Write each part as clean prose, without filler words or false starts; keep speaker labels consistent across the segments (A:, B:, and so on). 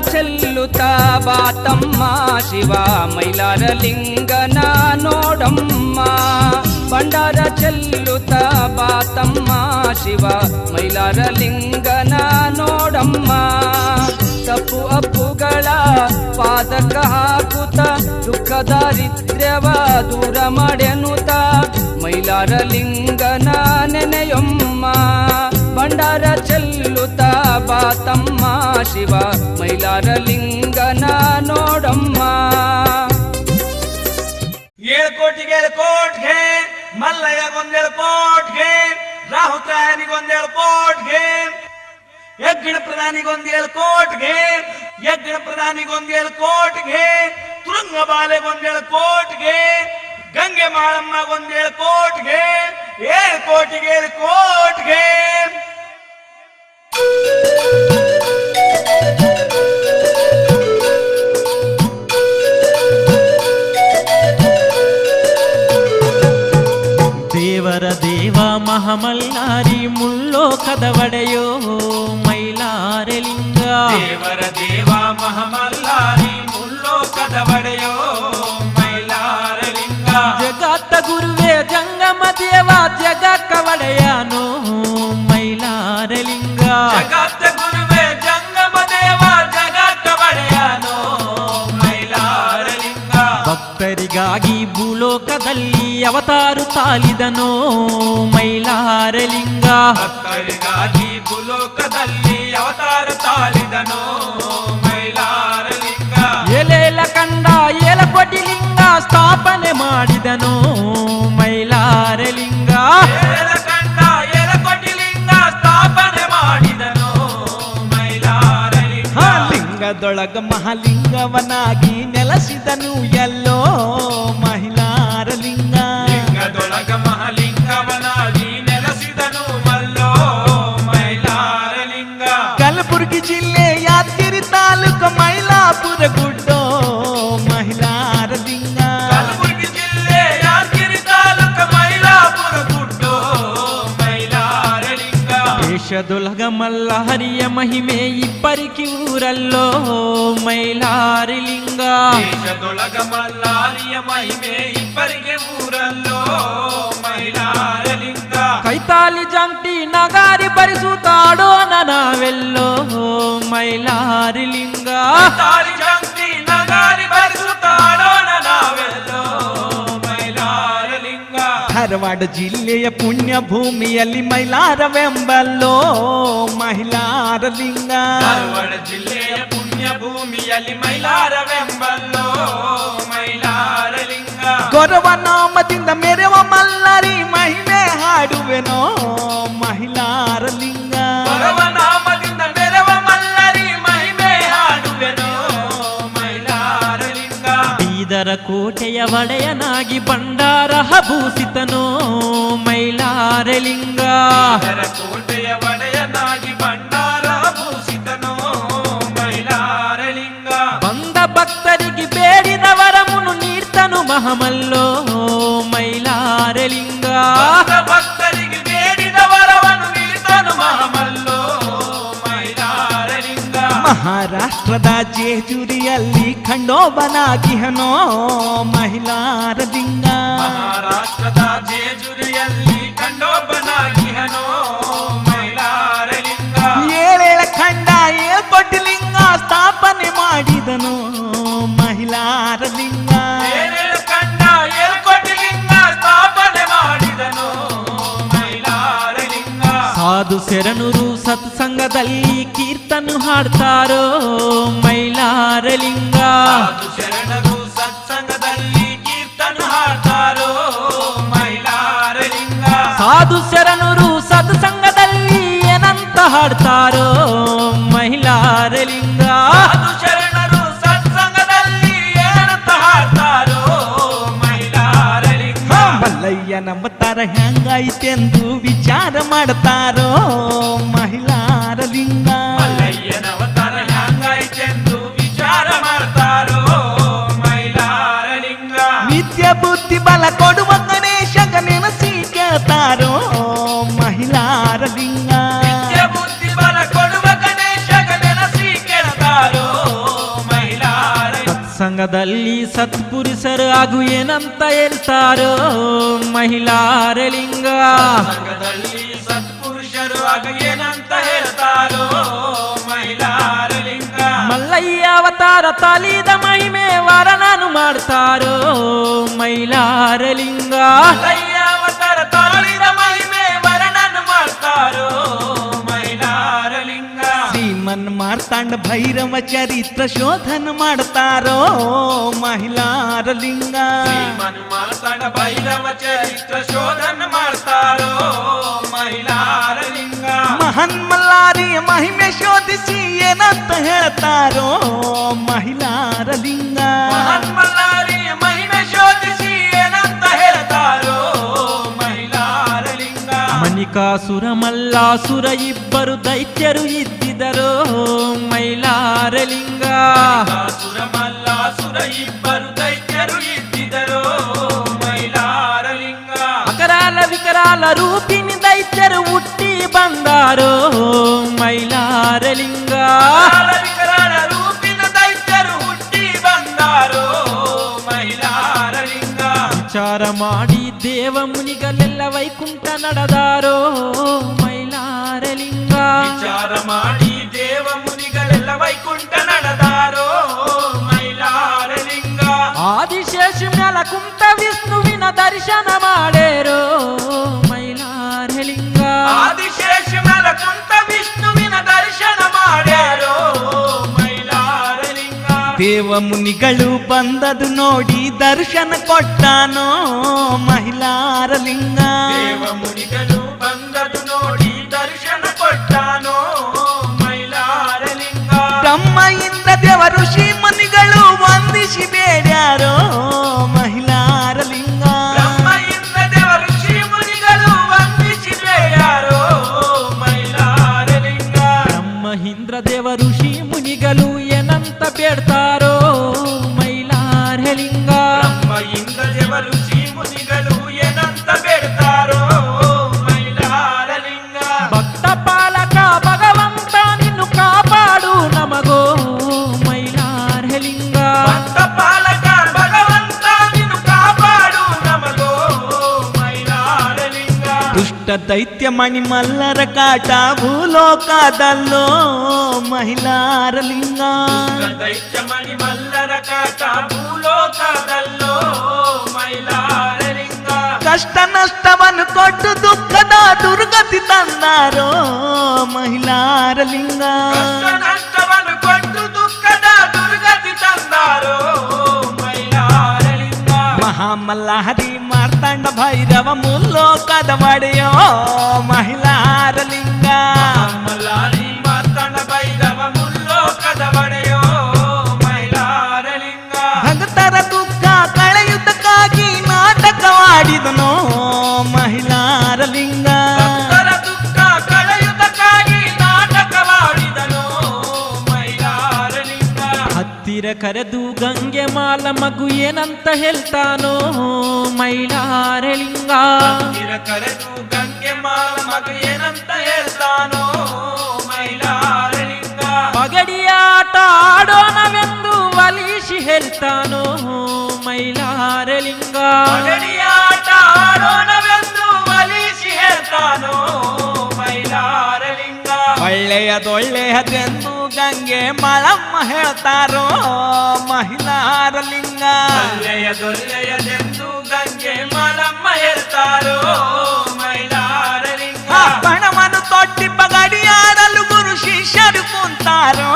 A: ಚೆಲ್ಲುತ್ತ ಬಾತಮ್ಮ ಶಿವ ಮೈಲಾರ ಲಿಂಗನ ನೋಡಮ್ಮ ಭಂಡಾರ ಚೆಲ್ಲುತ್ತ ಬಾತಮ್ಮ ಶಿವ ಮೈಲಾರ ಲಿಂಗನ ನೋಡಮ್ಮ ತಪ್ಪು ಅಪ್ಪುಗಳ ಪಾದಕ ಹಾಕುತ್ತ ದುಃಖ ದಾರಿದ್ರ್ಯವ ದೂರ ಮಾಡೆನುತ್ತ ಮೈಲಾರ ಲಿಂಗನ ನೆನೆಯೊಮ್ಮ ಭಂಡಾರ ಚೆಲ್ಲುತ್ತ ಬಾತಮ್ಮ ಶಿವ ಮೈಲಾರ ಲಿಂಗನ ನೋಡಮ್ಮ
B: ಏಳು ಕೋಟಿಗೆ ಮಲ್ಲಯ್ಯಗೊಂದೇಳು ಕೋಟ್ಗೆ ರಾಹುತಾಯನಿಗೊಂದೇಳು ಕೋಟ್ಗೆ ಯಜ್ಞ ಪ್ರಧಾನಿಗೊಂದೇಳು ಕೋಟ್ಗೆ ಯಜ್ಞ ಪ್ರಧಾನಿಗೊಂದೇಳು ಕೋಟ್ಗೆ ತುರಂಗಬಾಲೆಗೊಂದೇಳು ಕೋಟ್ಗೆ ಗಂಗೆ ಮಾಳಮ್ಮಗೊಂದೇಳು ಕೋಟ್ಗೆ 7 ಕೋಟಿಗೆ 7 ಕೋಟ್ಗೆ
C: ದೇವರ ದೇವ ಮಹಾಮಲ್ಲಾರಿ ಮುಳ್ಳೋಕದ ಒಡೆಯೋ ಮೈಲಾರ ಲಿಂಗ
B: ದೇವರ ದೇವ ಮಹಾಮಲ್ಲಾರಿ ಮುಳ್ಳೋಕದ ಒಡೆಯೋ ಮೈಲಾರ ಲಿಂಗ
C: ಜಗತ್ತ ಗುರುವೇ ಜಂಗಮ ದೇವ ಜಗಕ್ಕ ಒಡೆಯನೋ ಮೈಲಾರ ಲಿಂಗ
B: ಜಗತ್ತ ಗುರುವೇ ಜಂಗಮ ದೇವ ಜಗಕ್ಕ ಒಡೆಯನೋ ಮೈಲಾರ ಲಿಂಗ
C: ಭಕ್ತರಿಗಾಗಿ ಭೂಲೋಕದಲ್ಲಿ ಅವತಾರು ತಾಲಿದನೋ ಮೈಲಾರ ಲಿಂಗ
B: ಭಕ್ತರಿಗಾಗಿ ಭೂಲೋಕದಲ್ಲಿ ಅವತಾರ ತಾಳಿದನೋ ಮೈಲಾರ ಲಿಂಗ
C: ಎಲೆಲ ಕಂಡ ಏಲಕೋಟಿ ಲಿಂಗ ಸ್ಥಾಪನೆ ಮಾಡಿದನೋ ಮೈಲಾರ ಲಿಂಗ
B: ಕಂಡ ಏಲಕೋಟಿ ಲಿಂಗ ಸ್ಥಾಪನೆ ಮಾಡಿದನೋ ಮೈಲಾರ ಲಿಂಗ
C: ಲಿಂಗದೊಳಗ ಮಹಾಲಿಂಗವನಾಗಿ ನೆಲೆಸಿದನು ಎಲ್ಲೋ ಮೈಲಾರ ಲಿಂಗ
B: ಲಿಂಗದೊಳಗ ಮಹಾಲಿಂಗವನಾಗಿ ನೆಲೆಸಿದನು ಮಲ್ಲೋ ಮೈಲಾರ ಲಿಂಗ
C: ಕಲಬುರಗಿ ಜಿಲ್ಲೆ ಯಾದಗಿರಿ ತಾಲೂಕು ಮೈಲಾಪುರ ಗುಡ್ಡೋ ಮೈಲಾರ ಲಿಂಗ
B: ಕಲಬುರಗಿ ಜಿಲ್ಲೆ ಯಾದಗಿರಿ ತಾಲೂಕು ಮೈಲಾಪುರ ಗುಡ್ಡೋ ಮೈಲಾರ ಲಿಂಗ
C: ದೇಶದೊಳಗ ಮಲ್ಲಹರಿಯ ಮಹಿಮೆ ಇಬ್ಬರಿಗೆ ಊರಲ್ಲೋ ಮೈಲಾರ ಲಿಂಗ
B: ದೇಶದೊಳಗ ಮಲ್ಲಾರಿಯ ಮಹಿಮೆ ಇಬ್ಬರಿಗೆ ಊರಲ್ಲೋ ಮೈಲಾರ ಲಿಂಗ
C: ಕೈತಾಲಿ ಜಂಟಿ ನಗಾರಿ ಬರಿಸುತ್ತಾಡೋಣ ನಾವೆಲ್ಲೋ ಮೈಲಾರ ಲಿಂಗ
B: ತಾರಿ ಜಂತಿ ನಗಾರಿ ಬರಿಸುತ್ತಾಡೋಣ ನಾವೆಲ್ಲೋ ಮೈಲಾರ ಲಿಂಗ
C: ಧಾರವಾಡ ಜಿಲ್ಲೆಯ ಪುಣ್ಯ ಭೂಮಿಯಲ್ಲಿ ಮೈಲಾರವೆಂಬಲ್ಲೋ ಮೈಲಾರ ಲಿಂಗ
B: ಧಾರವಾಡ ಜಿಲ್ಲೆಯ ಪುಣ್ಯ ಭೂಮಿಯಲ್ಲಿ ಮೈಲಾರವೆಂಬಲ್ಲೋ ಮೈಲಾರ ಲಿಂಗ
C: ಗೌರವ ನಾಮದಿಂದ ಮೆರೆವ ಮಲ್ಲರಿ ಮಹಿಮೆ ಹಾಡುವೆನೋ ಮೈಲಾರ ಲಿಂಗ
B: ಭಗವ ನಾಮದಿಂದ ಮೆರವ ಮಲ್ಲರಿ ಮಹಿಮೆ ಹಾಡುವೆನೋ ಮೈಲಾರ ಲಿಂಗ
C: ಬೀದರ ಕೋಟೆಯ ಒಡೆಯನಾಗಿ ಭಂಡಾರ ಹಬೂಸಿತನೋ ಮೈಲಾರ ಲಿಂಗ
B: ಇದರ ಕೋಟೆಯ ಒಡೆಯನಾಗಿ ಭಂಡಾರ ಭೂಷಿತನೋ ಮೈಲಾರ ಲಿಂಗ
C: ಬಂದ ಭಕ್ತರಿಗೆ ಬೇಡಿದವರ ಮುನು ನೀಡ್ತನು ಮಹಮಲ್ಲೋ ಮೈಲಾರ ಲಿಂಗ
B: ಭಕ್ತರಿಗೆ ಬೇಡಿದ ವರವನ್ನು ನೀಡಿದನು ಮಹಾಮಲ್ಲೋ ಮೈಲಾರ ಲಿಂಗ
C: ಮಹಾರಾಷ್ಟ್ರದ ಜೇಜುರಿಯಲ್ಲಿ ಖಂಡೋಬನಾಗಿಹನೋ ಮೈಲಾರ ಲಿಂಗ
B: ಮಹಾರಾಷ್ಟ್ರದ ಜೇಜುರಿಯಲ್ಲಿ ಖಂಡೋಬನಾಗಿಹನೋ ಮೈಲಾರ ಲಿಂಗ
C: ಏಳೇಳ ಖಂಡ ಏಳ್ಕೊಟ್ಟು ಲಿಂಗ ಸ್ಥಾಪನೆ ಮಾಡಿದನು ಮೈಲಾರ ಲಿಂಗ
B: ಏಳೇಳು ಕಂಡ 7 ಕೋಟಿ ಲಿಂಗ ಸ್ಥಾಪನೆ ಮಾಡಿದನು ಮೈಲಾರ ಲಿಂಗ
C: ಸಾಧು ಶರಣರು ಸತ್ಸಂಗದಲ್ಲಿ ಕೀರ್ತನು ಹಾಡ್ತಾರೋ ಮೈಲಾರ ಲಿಂಗ
B: ಸಾಧು ಶರಣರು ಸತ್ಸಂಗದಲ್ಲಿ ಕೀರ್ತನ ಹಾಡ್ತಾರೋ ಮೈಲಾರ ಲಿಂಗ
C: ಸಾಧು ಶರಣರು ಸತ್ಸಂಗದಲ್ಲಿ ಏನಂತ ಹಾಡ್ತಾರೋ ಮೈಲಾರ ಲಿಂಗ
B: ಸಾಧು ಶರಣರು ಸತ್ಸಂಗದಲ್ಲಿ ಏನಂತ ಹಾಡ್ತಾರೋ ಮೈಲಾರ ಲಿಂಗ
C: ಮಲ್ಲಯ್ಯ ನಂಬತಾರ ಹೆಂಗಾಯ್ತೆಂದು ವಿಚಾರ ಮಾಡ್ತಾರೋ ಮೈಲಾರ ಲಿಂಗ
B: ಮಲ್ಲಯ್ಯನ ಅವತಾರ ಹ್ಯಾಂಗಾಯ್ತೆಂದು ವಿಚಾರ ಮಾಡ್ತಾರೋ ಮೈಲಾರ ಲಿಂಗ
C: ವಿದ್ಯೆ ಬುದ್ಧಿ ಬಲ ಕೊಡುವ ಗಣೇಶಗ ನೆನಸಿ ಕೇಳ್ತಾರೋ ಮೈಲಾರ ಲಿಂಗ
B: ವಿದ್ಯೆ ಬುದ್ಧಿ ಬಲ ಕೊಡುವ ಗಣೇಶಗ ನೆನಸಿ ಕೇಳ್ತಾರೋ
D: ಸತ್ಸಂಗದಲ್ಲಿ ಸತ್ಪುರುಷರು ಹಾಗೂ ಏನಂತ ಹೇಳ್ತಾರೋ ಮಹಿಳಾರ ಲಿಂಗ.
B: ಸಂಘದಲ್ಲಿ ಸತ್ಪುರುಷರು ಆಗ ಏನಂತ ಹೇಳ್ತಾರೋ ಮೈಲಾರ ಲಿಂಗ.
D: ಮಲ್ಲಯ್ಯ ಅವತಾರ ತಾಲಿದ ಮಹಿಮೆ ವರನಾನು ಮಾಡ್ತಾರೋ ಮೈಲಾರ ಲಿಂಗ.
B: ಮಲ್ಲಯ್ಯ ಅವತಾರ ತಾಳಿದ ಮಹಿಮೆ ವರ್ಣನ ಮಾಡ್ತಾರೋ ಮೈಲಾರ ಲಿಂಗ.
C: ಶ್ರೀಮನ್ ಮಾರ್ತಾಂಡ ಭೈರವ ಚರಿತ್ರ ಶೋಧನ ಮಾಡ್ತಾರೋ ಮಹಿಳಾರ ಲಿಂಗ.
B: ಶ್ರೀಮನ್ ಮಾರ್ತಾಂಡ ಭೈರವ ಚರಿತ್ರ ಶೋಧನ ಮಾಡ್ತಾರೋ ಮೈಲಾರ ಲಿಂಗ.
C: ಮಹನ್ ಮಲ್ಲಾರಿಯ ಮಹಿಮೆ ಶೋಧಿಸಿ ಏನಂತ ಹೇಳ್ತಾರೋ ಮಹಿಳಾರ ಲಿಂಗ.
B: ಮಹನ್ಮಲ್ಲಾರಿ ಮಹಿಮೆ ಶೋಧಿಸಿ ಏನಂತ ಹೇಳ್ತಾರೋ ಮೈಲಾರ ಲಿಂಗ.
D: ಮಣಿಕಾಸುರ ಮಲ್ಲಾಸುರ ಇಬ್ಬರು ದೈತ್ಯರು ಇದ್ದಿದರು ಮೈಲಾರ ಲಿಂಗ.
B: ಸುರ ಮಲ್ಲಾಸುರ ಇಬ್ಬರು ದೈತ್ಯರು ಇದ್ದಿದರು ಮೈಲಾರ ಲಿಂಗ.
D: ಅಕರಾಲ ವಿಕರಾಲ ರೂಪಿಣಿ ದೈತ್ಯರು ಹುಟ್ಟಿ ಬಂದಾರೋ ಮೈಲಾರ ಲಿಂಗ.
B: ಕಾಲ ವಿಕರಾಳ ರೂಪಿನ ದೈತ್ಯರು ಹುಟ್ಟಿ ಬಂದಾರೋ ಮೈಲಾರ ಲಿಂಗ.
D: ವಿಚಾರ ಮಾಡಿ ದೇವ ಮುನಿಗಳೆಲ್ಲ ವೈಕುಂಠ ನಡೆದಾರೋ ಮೈಲಾರ ಲಿಂಗ.
B: ವಿಚಾರ ಮಾಡಿ ದೇವ ಮುನಿಗಳೆಲ್ಲ ವೈಕುಂಠ ನಡೆದಾರೋ ಮೈಲಾರ ಲಿಂಗ.
D: ಆದಿಶೇಷ ಮ್ಯಾಲ ಕುಂತ ವಿಷ್ಣುವಿನ ದರ್ಶನ ಮಾಡೇರೋ ಮೈಲಾರ ಲಿಂಗ.
B: ಆದಿಶೇಷ ಮೇಲ ಕುಂತ ವಿಷ್ಣುವಿನ ದರ್ಶನ ಮಾಡ್ಯಾರೋ ಮೈಲಾರ ಲಿಂಗ.
C: ದೇವ ಮುನಿಗಳು ಬಂದದು ನೋಡಿ ದರ್ಶನ ಕೊಟ್ಟಾನೋ ಮಹಿಳಾರ ಲಿಂಗ.
B: ದೇವ ಮುನಿಗಳು ಬಂದದು ನೋಡಿ ದರ್ಶನ ಕೊಟ್ಟಾನೋ ಮೈಲಾರ ಲಿಂಗ.
C: ಬ್ರಹ್ಮ ಇಂದ್ರ ದೇವ ಋಷಿ ಮುನಿಗಳು ವಂದಿಸಿ ಬೇಡ್ಯಾರೋ ಮಹಿಳಾರ ಲಿಂಗ.
B: ಬ್ರಹ್ಮ ಇಂದ್ರ ದೇವ ಋಷಿ ಮುನಿಗಳು ವಂದಿಸಿ ಬೇಡ್ಯಾರೋ ಮೈಲಾರ ಲಿಂಗ.
D: ಬ್ರಹ್ಮ ಇಂದ್ರ ದೇವ ಋಷಿ ಮುನಿಗಳು ಏನಂತ ಬೇಡ್ತಾರೋ ಮೈಲಾರ ಲಿಂಗ.
B: ಬ್ರಹ್ಮ ಇಂದ್ರ ದೇವ ಋಷಿ ಮುನಿಗಳು ಏನಂತ ಬೇಡ್ತಾರೋ ಮೈಲಾರ ಲಿಂಗ.
D: ಭಕ್ತ ಪಾಲಕ ಭಗವಂತ ನಿನ್ನು ಕಾಪಾಡು ನಮಗೋ ಮೈಲಾರ ಲಿಂಗ.
B: ಭಕ್ತ ಪಾಲಕ ಭಗವಂತ ನೀನು ಕಾಪಾಡು ನಮಗೋ ಮೈಲಾರ ಲಿಂಗ.
C: ದುಷ್ಟ ದೈತ್ಯ ಮಣಿ ಮಲ್ಲರ ಕಾಟ ಭೂಲೋಕದಲ್ಲೋ ಮಹಿಳಾರ ಲಿಂಗ.
B: ದೈತ್ಯ ಮಣಿ ಮಲ್ಲರ ಕಾಟ ಭೂಲೋಕದಲ್ಲೋ ಮೈಲಾರ ಲಿಂಗ.
C: ಕಷ್ಟ ನಷ್ಟವನ್ನು ಕೊಟ್ಟು ದುಃಖದ ದುರ್ಗತಿ ತಂದಾರೋ ಮಹಿಳಾರ ಲಿಂಗ.
B: ಕಷ್ಟ ನಷ್ಟವನ್ನು ಕೊಟ್ಟು ದುಃಖದ ದುರ್ಗತಿ ತಂದಾರೋ ಮೈಲಾರ ಲಿಂಗ.
C: ಮಹಾಮಲ್ಲಹರಿ ಮಾರ್ತಾಂಡ ಭೈರವ ಮುಲ್ಲೋಕದ ಒಡೆಯೋ ಮಹಿಳಾರ ಲಿಂಗ.
B: ಮಲ್ಲಾರಿ ಮಾರ್ತಾಂಡ ಭೈರವ ಮುಲ್ಲೋಕದ ಒಡೆಯೋ ಮೈಲಾರ ಲಿಂಗ.
C: ಭಕ್ತರ ದುಃಖ ಕಳೆಯುವುದಕ್ಕಾಗಿ ನಾಟಕವಾಡಿದನೋ ಮಹಿಳಾರ ಲಿಂಗ.
B: ಭಕ್ತರ ದುಃಖ ಕಳೆಯುವುದಕ್ಕಾಗಿ ನಾಟಕವಾಡಿದನೋ ಮೈಲಾರ ಲಿಂಗ.
D: ಹತ್ತಿರ ಕರೆದು ಗಂಗೆ ಮಾಲ ಮಗು ಏನಂತ ಹೇಳ್ತಾನೋ ಮೈಲಾರ ಲಿಂಗ.
B: ಹತ್ತಿರ ಕರೆದು ಗಂಗೆ ಮಾಲ ಮಗ ಏನಂತ ಹೇಳ್ತಾನೋ ಮೈಲಾರ ಲಿಂಗ.
D: ಪಗಡಿಯಾಟ ಆಡೋಣವೆಂದು ಒಲಿಸಿ ಹೇಳ್ತಾನೋ ಮೈಲಾರ ಲಿಂಗ.
B: ಪಗಡಿಯಾಟ ಆಡೋಣವೆಂದು ಒಲಿಸಿ ಹೇಳ್ತಾನೋ ಮೈಲಾರ ಲಿಂಗ.
C: ಒಳ್ಳೆಯದೊಳ್ಳೆಯದೆಂದು ಗಂಗೆ ಮಳಮ್ಮ ಹೇಳ್ತಾರೋ ಮಹಿಳಾರ ಲಿಂಗ.
B: ಒಳ್ಳೆಯದೊಳ್ಳೆಯದೆಂದು ಗಂಗೆ ಮಲಮ್ಮ ಹೇಳ್ತಾರೋ ಮೈಲಾರ ಲಿಂಗ.
C: ಪಣವನ್ನು ತೊಟ್ಟಿ ಪಗಡಿಯಾಡಲು ಗುರು ಶಿಷ್ಯರು ಕುಂತಾರೋ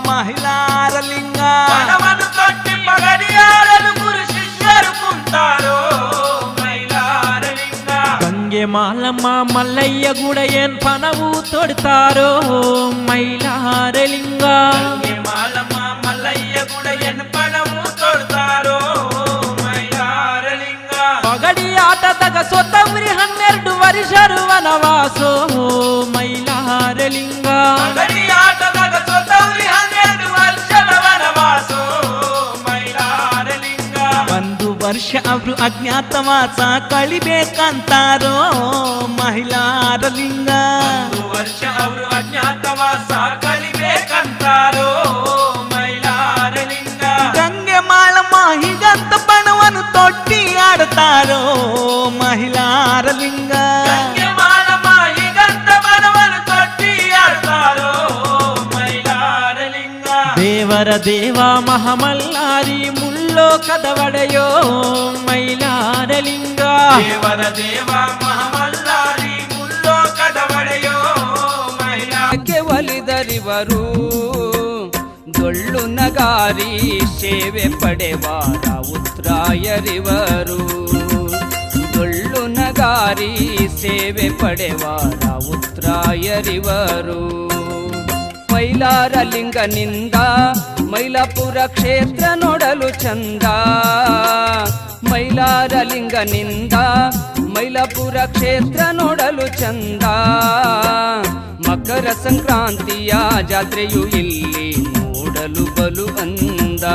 C: ಮಹಿಳಾರ ಲಿಂಗ.
B: ಪಣವನ್ನು ತೊಟ್ಟಿ ಪಗಡಿಯಾಡಲು ಗುರು ಶಿಷ್ಯರು ಕುಂತಾರೋ ಮೈಲಾರ ಲಿಂಗ.
D: ಗಂಗೆ ಮಾಲಮ್ಮ ಮಲ್ಲಯ್ಯ ಗುಡ ಏನ್ ಪನವು ತೊಡ್ತಾರೋ ಮೈಲಾರ ಲಿಂಗ.
B: ಗಂಗೆ ಮಾಲಮ್ಮ ಮಲ್ಲಯ್ಯ ಗುಡ ಎನ್ ಪಣವು ತೊಡ್ತಾರೋ ಮೈಲಾರ ಲಿಂಗ.
D: ಪಗಡಿ ಆಟದಾಗ ಸೊತ್ತವ್ರಿ 12 ವರ್ಷರು ವನವಾಸೋ ಮೈಲಾರ ಲಿಂಗ.
B: ಪಗಡಿಯಾಟದಾಗ ಸೋತವ್ರಿ 12 ವರ್ಷದ ವನವಾಸೋ ಮೈಲಾರ ಲಿಂಗ.
C: 1 ವರ್ಷ ಅವರು ಅಜ್ಞಾತವಾಸ ಕಳಿಬೇಕಂತಾರೋ ಮಹಿಳಾರ ಲಿಂಗ.
B: 1 ವರ್ಷ ಅವರು ಅಜ್ಞಾತವಾಸ ಕಲಿಬೇಕಂತಾರೋ ಮೈಲಾರ ಲಿಂಗ.
C: ಗಂಗೆ
D: ದೇವರ ದೇವ ಮಹಾಮಲ್ಲಾರಿ ಮುಲ್ಲೋ ಕದವಡೆಯೋ ಮೈಲಾರಲಿಂಗ
B: ದೇವರ ದೇವ ಮಹಾಮಲ್ಲಾರಿ ಮುಲ್ಲೋ ಕದವಡೆಯೋ ಮಹಿಳಾ
A: ಕ್ಕೆ ಒಲಿದರಿವರು ಡೊಳ್ಳು ನಗಾರಿ ಸೇವೆ ಪಡೆವಾರ ಉತ್ರಾಯರಿವರು ಡೊಳ್ಳು ನಗಾರಿ ಸೇವೆ ಪಡೆವಾರ ಉತ್ರಾಯರಿವರು ಮೈಲಾರಲಿಂಗನಿಂದ ಮೈಲಾಪುರ ಕ್ಷೇತ್ರ ನೋಡಲು ಚಂದ ಮೈಲಾರಲಿಂಗನಿಂದ ಮೈಲಾಪುರ ಕ್ಷೇತ್ರ ನೋಡಲು ಚಂದ ಮಕರ ಸಂಕ್ರಾಂತಿಯ ಜಾತ್ರೆಯು ಇಲ್ಲಿ ನೋಡಲು ಬಲು ಅಂದ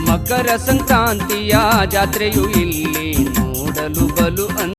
A: ಮಕರ ಸಂಕ್ರಾಂತಿಯ ಜಾತ್ರೆಯು ಇಲ್ಲಿ ನೋಡಲು ಬಲು ಅಂದ